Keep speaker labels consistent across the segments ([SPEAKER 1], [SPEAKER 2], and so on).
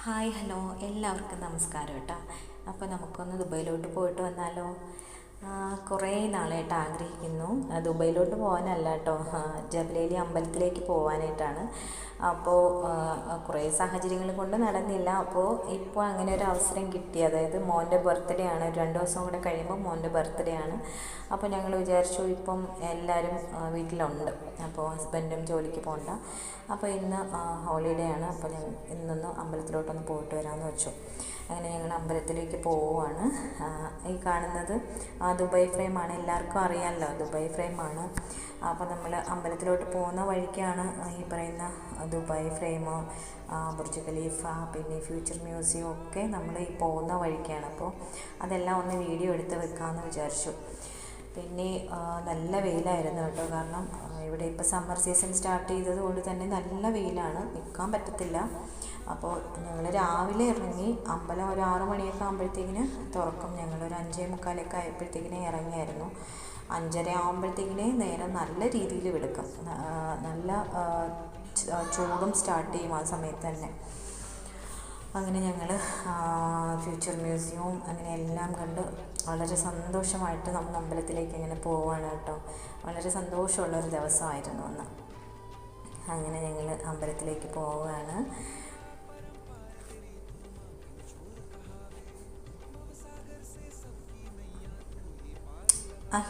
[SPEAKER 1] Hi hello എല്ലാവർക്കും നമസ്കാരം കേട്ടോ. അപ്പോൾ നമുക്കൊന്ന് ദുബൈയിലോട്ട് പോയിട്ട് വന്നാലോ? കുറേ നാളായിട്ട് ആഗ്രഹിക്കുന്നു. ദുബൈയിലോട്ട് പോകാനല്ല കേട്ടോ, ജബലലി അമ്പലത്തിലേക്ക് പോകാനായിട്ടാണ്. അപ്പോൾ കുറേ സാഹചര്യങ്ങൾ കൊണ്ട് നടന്നില്ല. അപ്പോൾ ഇപ്പോൾ അങ്ങനെ ഒരു അവസരം കിട്ടി. അതായത് മോൻ്റെ ബർത്ത്ഡേ ആണ്, 2 ദിവസം കൂടെ കഴിയുമ്പോൾ മോൻ്റെ ബർത്ത്ഡേ ആണ്. അപ്പോൾ ഞങ്ങൾ വിചാരിച്ചു ഇപ്പം എല്ലാവരും വീട്ടിലുണ്ട്, അപ്പോൾ ഹസ്ബൻഡും ജോലിക്ക് പോകണ്ട. അപ്പോൾ ഇന്ന് ഹോളിഡേ ആണ്. അപ്പോൾ ഞങ്ങൾ ഇന്നൊന്ന് അമ്പലത്തിലോട്ടൊന്ന് പോയിട്ട് വരാമെന്ന് വെച്ചു. അങ്ങനെ ഞങ്ങൾ അമ്പലത്തിലേക്ക് പോവുകയാണ്. ഈ കാണുന്നത് ദുബായ് ഫ്രെയിമാണ്. എല്ലാവർക്കും അറിയാമല്ലോ, ദുബായ് ഫ്രെയിമാണ്. അപ്പോൾ നമ്മൾ അമ്പലത്തിലോട്ട് പോകുന്ന വഴിക്കാണ് ഈ പറയുന്ന ദുബായ് ഫ്രെയിം, ബുർജ് ഖലീഫ, പിന്നെ ഫ്യൂച്ചർ മ്യൂസിയം ഒക്കെ നമ്മൾ ഈ പോകുന്ന വഴിക്കാണ്. അപ്പോൾ അതെല്ലാം ഒന്ന് വീഡിയോ എടുത്ത് വെക്കാമെന്ന് വിചാരിച്ചു. പിന്നെ നല്ല വെയിലായിരുന്നു കേട്ടോ. കാരണം ഇവിടെ ഇപ്പോൾ സമ്മർ സീസൺ സ്റ്റാർട്ട് ചെയ്തത് കൊണ്ട് തന്നെ നല്ല വെയിലാണ്, നിൽക്കാൻ പറ്റത്തില്ല. അപ്പോൾ ഞങ്ങൾ രാവിലെ ഇറങ്ങി. അമ്പലം ഒരു 6 മണിയൊക്കെ ആകുമ്പോഴത്തേക്കിന് തുറക്കും. ഞങ്ങളൊരു 5:45 ആയപ്പോഴത്തേക്കിന് ഇറങ്ങിയായിരുന്നു. 5:30 ആകുമ്പോഴത്തേക്കിന് നേരം നല്ല രീതിയിൽ വെളുക്കും. നല്ല ചൂടും സ്റ്റാർട്ട് ചെയ്യും ആ സമയത്ത് തന്നെ. അങ്ങനെ ഞങ്ങൾ ഫ്യൂച്ചർ മ്യൂസിയവും അങ്ങനെ എല്ലാം കണ്ട് വളരെ സന്തോഷമായിട്ട് നമ്മൾ അമ്പലത്തിലേക്ക് ഇങ്ങനെ പോവുകയാണ് കേട്ടോ. വളരെ സന്തോഷമുള്ളൊരു ദിവസമായിരുന്നു അന്ന്. അങ്ങനെ ഞങ്ങൾ അമ്പലത്തിലേക്ക് പോവുകയാണ്.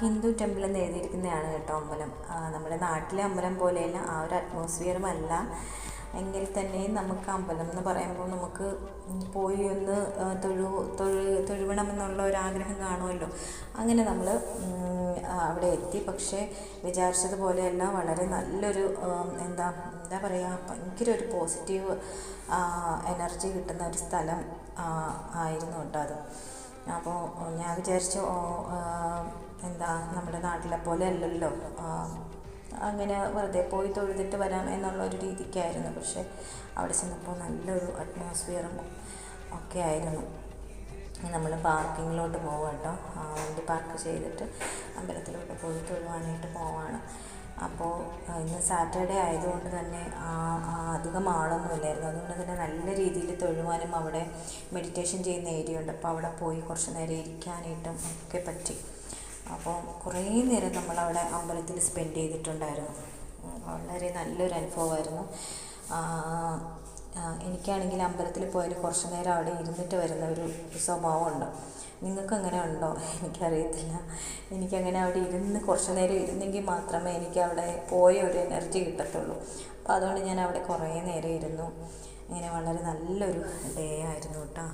[SPEAKER 1] ഹിന്ദു ടെമ്പിൾ എന്ന് എഴുതിയിരിക്കുന്നതാണ് കേട്ടോ അമ്പലം. നമ്മുടെ നാട്ടിലെ അമ്പലം പോലെയല്ല, ആ ഒരു അറ്റ്മോസ്ഫിയറും അല്ല. എങ്കിൽ തന്നെയും നമുക്ക് അമ്പലം എന്ന് പറയുമ്പോൾ നമുക്ക് പോയി ഒന്ന് തൊഴുവണമെന്നുള്ള ഒരാഗ്രഹം കാണുമല്ലോ. അങ്ങനെ നമ്മൾ അവിടെ എത്തി. പക്ഷേ വിചാരിച്ചതുപോലെയല്ല, വളരെ നല്ലൊരു എന്താ പറയുക, ഭയങ്കര ഒരു പോസിറ്റീവ് എനർജി കിട്ടുന്ന ഒരു സ്ഥലം ആയിരുന്നു കേട്ടോ അത്. അപ്പോൾ ഞാൻ വിചാരിച്ചു നമ്മുടെ നാട്ടിലെ പോലെ അല്ലല്ലോ, അങ്ങനെ വെറുതെ പോയി തൊഴുതിട്ട് വരാം എന്നുള്ളൊരു രീതിക്കായിരുന്നു. പക്ഷേ അവിടെ ചെന്നപ്പോൾ നല്ലൊരു അറ്റ്മോസ്ഫിയറും ഒക്കെ ആയിരുന്നു. നമ്മൾ പാർക്കിങ്ങിലോട്ട് പോവുക കേട്ടോ. വണ്ടി പാർക്ക് ചെയ്തിട്ട് അമ്പലത്തിലോട്ട് പോയി തൊഴുവാനായിട്ട് പോവാണ്. അപ്പോൾ ഇന്ന് സാറ്റർഡേ ആയതുകൊണ്ട് തന്നെ അധികം ആളൊന്നും ഇല്ലായിരുന്നു. അതുകൊണ്ട് തന്നെ നല്ല രീതിയിൽ തൊഴുവാനും അവിടെ മെഡിറ്റേഷൻ ചെയ്യുന്ന ഏരിയ ഉണ്ട്. അപ്പോൾ അവിടെ പോയി കുറച്ച് നേരം ഇരിക്കാനായിട്ടും ഒക്കെ പറ്റി. അപ്പോൾ കുറേ നേരം നമ്മളവിടെ അമ്പലത്തിൽ സ്പെൻഡ് ചെയ്തിട്ടുണ്ടായിരുന്നു. വളരെ നല്ലൊരു അനുഭവമായിരുന്നു. എനിക്കാണെങ്കിൽ അമ്പലത്തിൽ പോയാൽ കുറച്ച് നേരം അവിടെ ഇരുന്നിട്ട് വരുന്ന ഒരു സ്വഭാവമുണ്ട്. നിങ്ങൾക്ക് അങ്ങനെ ഉണ്ടോ എനിക്കറിയത്തില്ല. എനിക്കങ്ങനെ അവിടെ ഇരുന്ന് കുറച്ച് നേരം ഇരുന്നെങ്കിൽ മാത്രമേ എനിക്ക് അവിടെ പോയ ഒരു എനർജി കിട്ടത്തുള്ളൂ. അപ്പോൾ അതുകൊണ്ട് ഞാൻ അവിടെ കുറേ നേരം ഇരുന്നു. ഇങ്ങനെ വളരെ നല്ലൊരു ഡേ ആയിരുന്നു കേട്ടോ.